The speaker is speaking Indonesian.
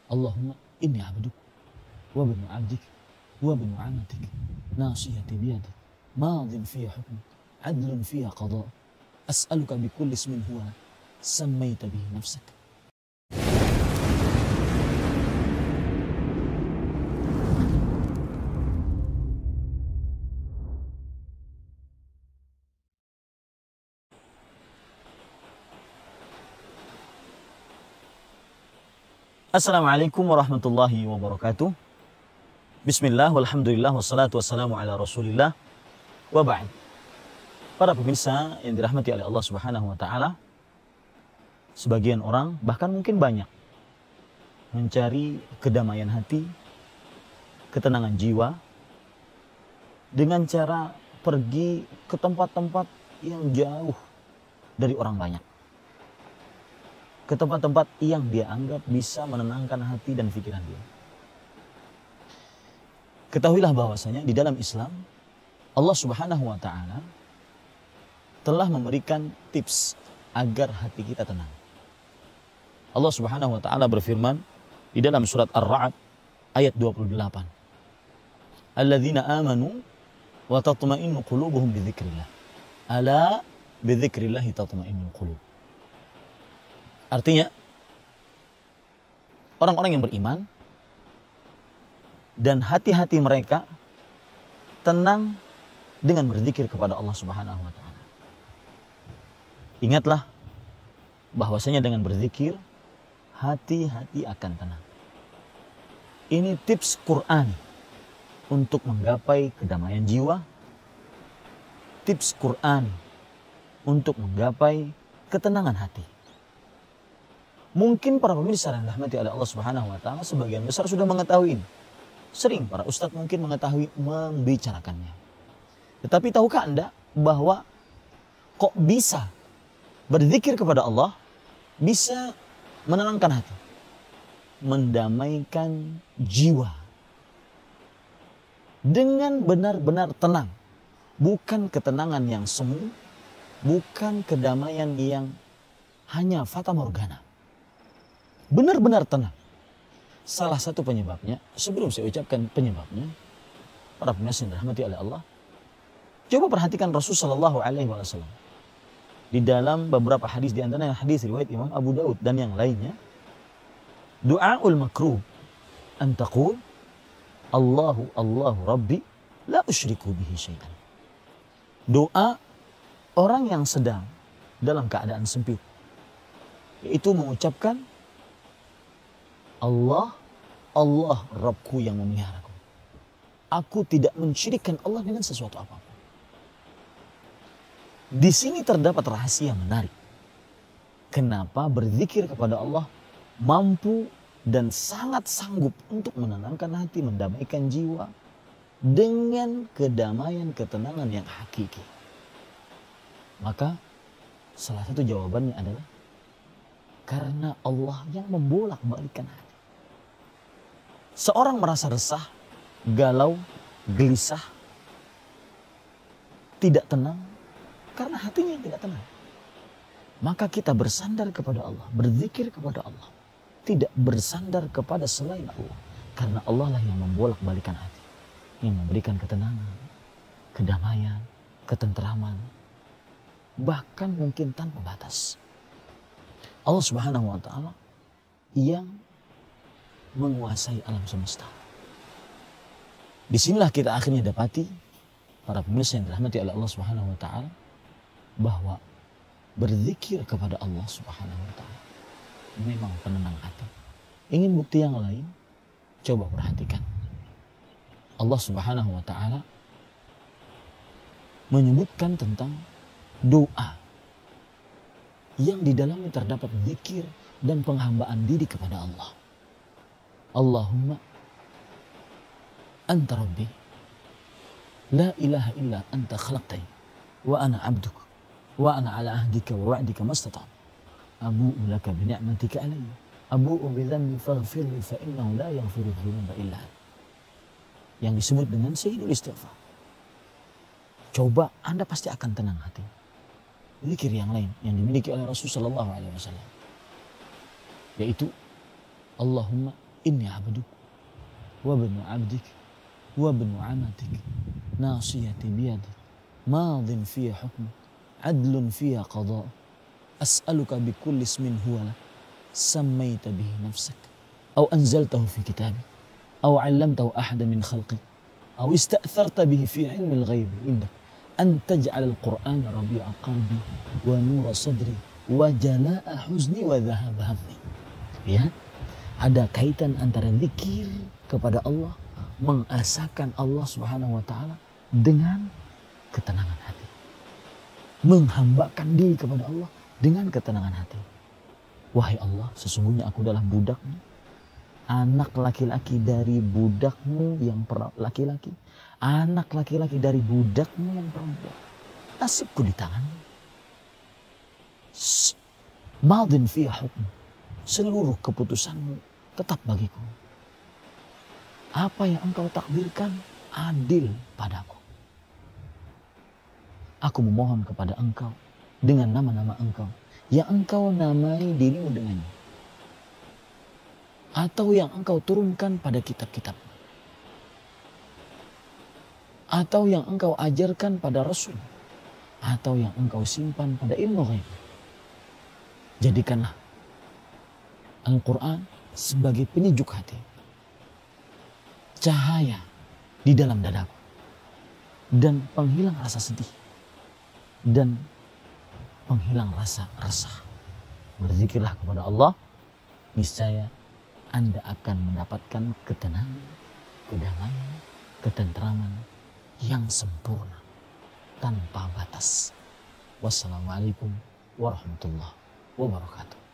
Allahumma inni abduk wa bnu abdik wa bnu amatik nasiyati biyadik madin fiya hukmuk adlun fiya qada as'aluka bikulli ismin huwa sammaita bihi nafsak. Assalamualaikum warahmatullahi wabarakatuh. Bismillah, walhamdulillah, wassalatu wassalamu ala rasulillah, wa ba'd. Para pemirsa yang dirahmati oleh Allah subhanahu wa ta'ala, sebagian orang, bahkan mungkin banyak, mencari kedamaian hati, ketenangan jiwa, dengan cara pergi ke tempat-tempat yang jauh dari orang banyak. Ke tempat-tempat yang dia anggap bisa menenangkan hati dan pikiran dia. Ketahuilah bahwasanya di dalam Islam, Allah subhanahu wa ta'ala telah memberikan tips agar hati kita tenang. Allah subhanahu wa ta'ala berfirman di dalam surat Ar-Ra'd ayat 28. Alladzina amanu wa tatma'innu qulubuhum bidzikrillah. Ala bidzikrillahi tatma'innul qulub. Artinya, orang-orang yang beriman dan hati-hati mereka tenang dengan berzikir kepada Allah subhanahu wa ta'ala. Ingatlah bahwasanya dengan berzikir, hati-hati akan tenang. Ini tips Quran untuk menggapai kedamaian jiwa. Tips Quran untuk menggapai ketenangan hati. Mungkin para pemirsa yang dirahmati oleh Allah subhanahu wa ta'ala sebagian besar sudah mengetahui ini. Sering para ustadz mungkin mengetahui membicarakannya. Tetapi tahukah Anda bahwa kok bisa berzikir kepada Allah bisa menenangkan hati, mendamaikan jiwa dengan benar-benar tenang. Bukan ketenangan yang semu, bukan kedamaian yang hanya fata morgana. Benar-benar tenang. Salah satu penyebabnya, sebelum saya ucapkan penyebabnya, para pemirsa yang dirahmati oleh Allah, coba perhatikan Rasulullah SAW di dalam beberapa hadis, di antaranya hadis riwayat Imam Abu Daud dan yang lainnya, du'aul makruh an taqul Allahu Rabbi la usyriku bihi syai'an. Doa orang yang sedang dalam keadaan sempit, yaitu mengucapkan Allah Rabbku yang memeliharaku. Aku tidak mensyirikkan Allah dengan sesuatu apapun. Di sini terdapat rahasia menarik. Kenapa berzikir kepada Allah mampu dan sangat sanggup untuk menenangkan hati, mendamaikan jiwa dengan kedamaian, ketenangan yang hakiki. Maka salah satu jawabannya adalah karena Allah yang membolak-balikkan hati. Seorang merasa resah, galau, gelisah, tidak tenang, karena hatinya yang tidak tenang. Maka kita bersandar kepada Allah, berzikir kepada Allah. Tidak bersandar kepada selain Allah. Karena Allah lah yang membolak-balikkan hati. Yang memberikan ketenangan, kedamaian, ketenteraman. Bahkan mungkin tanpa batas. Allah subhanahu wa ta'ala yang menguasai alam semesta. Disinilah kita akhirnya dapati, para pemirsa yang dirahmati oleh Allah subhanahu wa ta'ala, bahwa berzikir kepada Allah subhanahu wa ta'ala memang penenang hati. Ingin bukti yang lain? Coba perhatikan. Allah subhanahu wa ta'ala menyebutkan tentang doa yang di dalamnya terdapat zikir dan penghambaan diri kepada Allah. Allahumma anta rabbi la ilaha illa anta khalaqtani wa ana abduk wa ana ala ahdika wa wa'dika mastata'tu abu'u laka bi ni'matika alayya abu'u bi dhanbi faghfirli fa innahu la yaghfiru dhunuba illa anta. Yang disebut dengan sayyidul istighfar. Coba Anda pasti akan tenang hati. Zikir yang lain yang dimiliki oleh Rasulullah SAW, yaitu Allahumma inni abduk wa ibnu abdik wa ibnu amatik nasiyati biyadik madin fiya hukmu adlun fiya qada as'aluka bikulli ismin huwa lak sammaita bihi nafsak aw anzaltahu fi kitabik aw 'allamtahu ahadan min khalqik aw ista'tharta bihi fi 'ilmi al-ghaib indak an taj'al al-Qur'ana rabi'a qalbi wa nura sadri wa jalaa huzni wa dhahaba hammi. Ya, ada kaitan antara zikir kepada Allah, mengasakan Allah Subhanahu wa taala dengan ketenangan hati. Menghambakan diri kepada Allah dengan ketenangan hati. Wahai Allah, sesungguhnya aku adalah budakmu, anak laki-laki dari budakmu yang laki-laki, anak laki-laki dari budakmu yang perempuan. Nasibku di tanganmu. Madin fiya hukmu, seluruh keputusanmu tetap bagiku. Apa yang engkau takdirkan adil padaku. Aku memohon kepada engkau dengan nama-nama engkau yang engkau namai dirimu dengannya, atau yang engkau turunkan pada kitab-kitab, atau yang engkau ajarkan pada Rasul, atau yang engkau simpan pada ilmu ghaib. Jadikanlah Al-Quran sebagai penyejuk hati, cahaya di dalam dadaku, dan penghilang rasa sedih, dan penghilang rasa resah. Berzikirlah kepada Allah, niscaya Anda akan mendapatkan ketenangan, kedamaian, ketentraman yang sempurna tanpa batas. Wassalamualaikum warahmatullahi wabarakatuh.